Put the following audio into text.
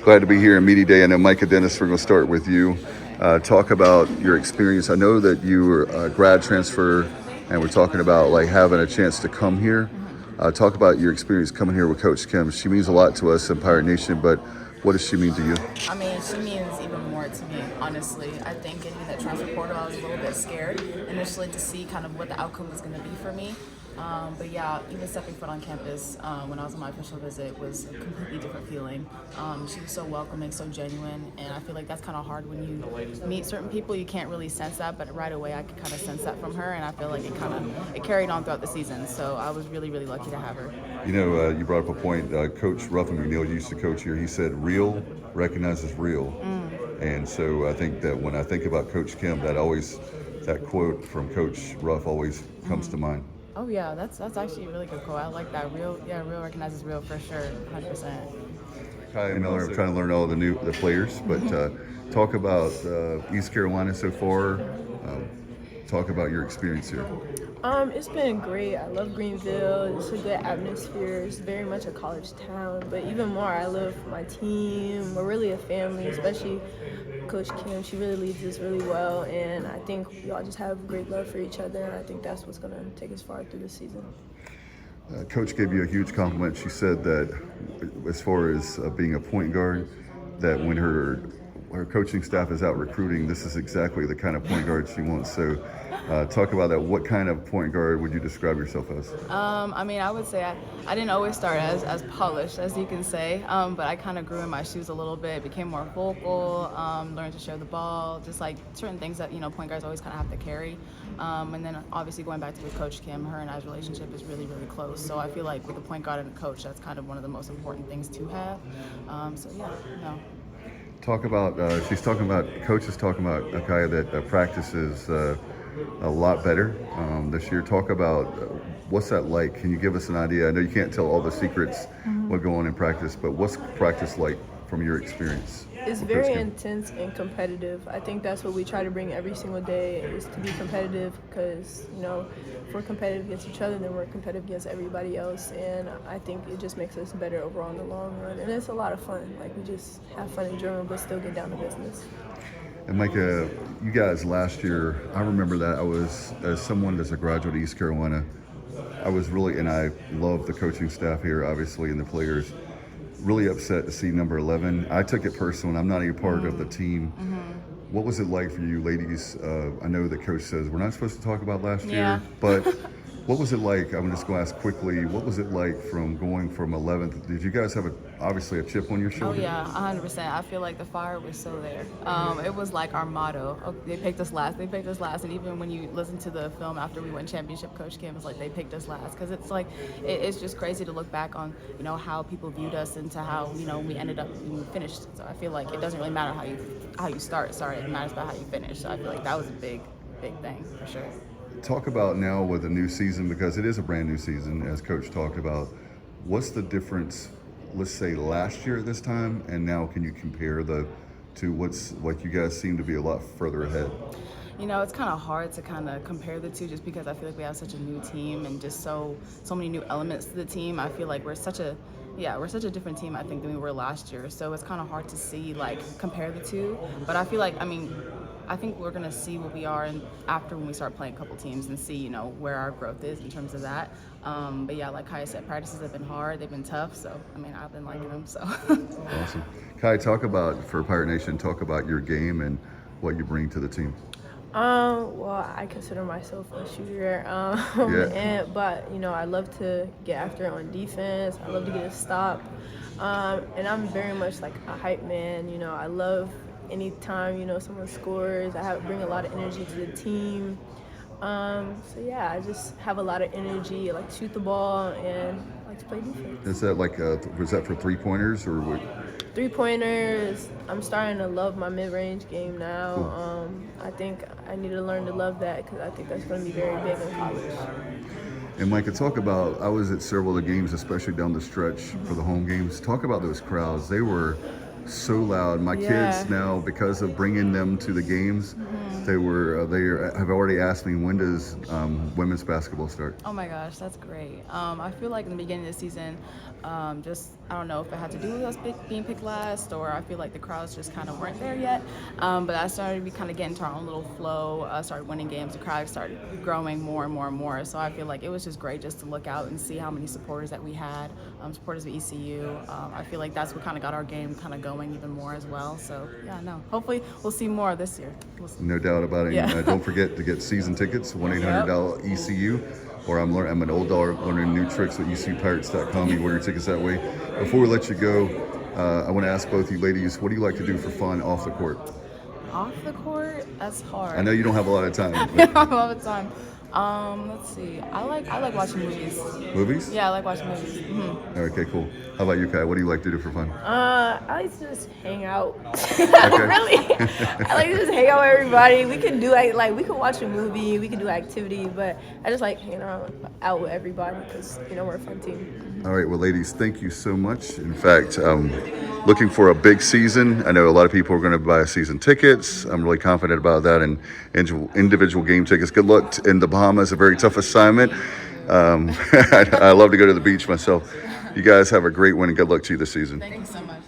Glad to be here in Media Day. I know Micah Dennis, we're going to start with you. Talk about your experience. I know that you were a grad transfer, and we're talking about like having a chance to come here. Talk about your experience coming here with Coach Kim. She means a lot to us in Pirate Nation, but what does she mean to you? I mean, she means even more to me, honestly. I think getting that transfer portal, I was a little bit scared initially to see kind of what the outcome was going to be for me. But yeah, even stepping foot on campus when I was on my official visit was a completely different feeling. She was so welcoming, so genuine, and I feel like that's kind of hard when you meet certain people. You can't really sense that, but right away I could kind of sense that from her, and I feel like it carried on throughout the season. So I was really, really lucky to have her. You know, you brought up a point. Coach Ruffin McNeil used to coach here. He said, "Real recognizes real," and so I think that when I think about Coach Kim, that quote from Coach Ruff always comes to mind. Oh yeah, that's actually a really good quote. I like that. Real recognizes real for sure, 100%. Khia Miller, I'm trying to learn all the players, but talk about East Carolina so far. Talk about your experience here. It's been great. I love Greenville. It's a good atmosphere. It's very much a college town, but even more, I love my team. We're really a family, especially Coach Kim. She really leads us really well, and I think we all just have great love for each other, and I think that's what's going to take us far through the season. Coach gave you a huge compliment. She said that as far as being a point guard, that when her coaching staff is out recruiting, this is exactly the kind of point guard she wants. So talk about that. What kind of point guard would you describe yourself as? I mean, I would say I didn't always start as polished, as you can say, but I kind of grew in my shoes a little bit, became more vocal, learned to share the ball, just like certain things that, point guards always kind of have to carry. And then obviously going back to with Coach Kim, her and I's relationship is really, really close. So I feel like with a point guard and a coach, that's kind of one of the most important things to have. So yeah, no. Talk about, Coach is talking about Khia that practice is a lot better this year. Talk about what's that like? Can you give us an idea? I know you can't tell all the secrets what go on in practice, but what's practice like from your experience? It's very intense and competitive. I think that's what we try to bring every single day, is to be competitive, because if we're competitive against each other, then we're competitive against everybody else, and I think it just makes us better overall in the long run, and it's a lot of fun. Like, we just have fun in general, but still get down to business. And Micah, you guys last year, I remember that as someone that's a graduate of East Carolina, and I love the coaching staff here, obviously, and the players. Really upset to see number 11. I took it personal, and I'm not even part of the team. What was it like for you ladies? I know the coach says we're not supposed to talk about last year, but what was it like? I'm just going to ask quickly, what was it like from going from 11th? Did you guys have obviously a chip on your shoulder? Oh yeah, 100%. I feel like the fire was so there. It was like our motto. Oh, they picked us last. And even when you listen to the film after we won championship, Coach Kim was like, they picked us last, because it's like it's just crazy to look back on how people viewed us and to how we ended up and we finished. So I feel like it doesn't really matter how you start. Sorry, it matters about how you finish. So I feel like that was a big thing for sure. Talk about now with a new season, because it is a brand new season, as Coach talked about. What's the difference, let's say last year at this time, and now? Can you compare to what you guys seem to be a lot further ahead? It's kind of hard to kind of compare the two, just because I feel like we have such a new team and just so many new elements to the team. I feel like we're such a different team, I think, than we were last year. So it's kind of hard to see, compare the two. But I feel like, I think we're going to see what we are after when we start playing a couple teams and see, where our growth is in terms of that. But yeah, like Khia said, practices have been hard. They've been tough. So, I've been liking them. So. Awesome. Khia, for Pirate Nation, talk about your game and what you bring to the team. Well, I consider myself a shooter, but I love to get after it on defense. I love to get a stop, and I'm very much like a hype man. I love anytime someone scores. I bring a lot of energy to the team. So yeah, I just have a lot of energy. I like to shoot the ball and I like to play defense. Is that was that for 3-pointers or what? 3-pointers. I'm starting to love my mid-range game now. Cool. I think I need to learn to love that, because I think that's going to be very big in college. And Micah, talk about, I was at several of the games, especially down the stretch for the home games. Talk about those crowds. They were so loud. My kids now, because of bringing them to the games, they have already asked me, when does women's basketball start? Oh my gosh, that's great. I feel like in the beginning of the season, Just, I don't know if it had to do with us being picked last, or I feel like the crowds just kind of weren't there yet. But I started to kind of get into our own little flow, started winning games, the crowd started growing more and more and more. So I feel like it was just great just to look out and see how many supporters that we had, supporters of ECU. I feel like that's what kind of got our game kind of going even more as well. So yeah, no, hopefully we'll see more this year. We'll see. No doubt about it. Yeah. And, don't forget to get season tickets, 1-800 ECU. Or I'm an old dog learning new tricks with ECUpirates.com. You order your tickets that way. Before we let you go, I want to ask both you ladies, what do you like to do for fun off the court? Off the court, that's hard. I know you don't have a lot of time. I But don't have a lot of time. Let's see. I like watching movies. movies? Yeah, I like watching movies. Mm-hmm. Okay, cool. How about you, Kai? What do you like to do for fun? I like to just hang out. Really, I like to just hang out with everybody. We can do like we can watch a movie, we can do activity, but I just like hanging out with everybody because we're a fun team. All right, well, ladies, thank you so much. In fact, looking for a big season. I know a lot of people are going to buy season tickets. I'm really confident about that, and individual game tickets. Good luck in the Bahamas, a very tough assignment. I love to go to the beach myself. You guys have a great one, and good luck to you this season. Thank you so much.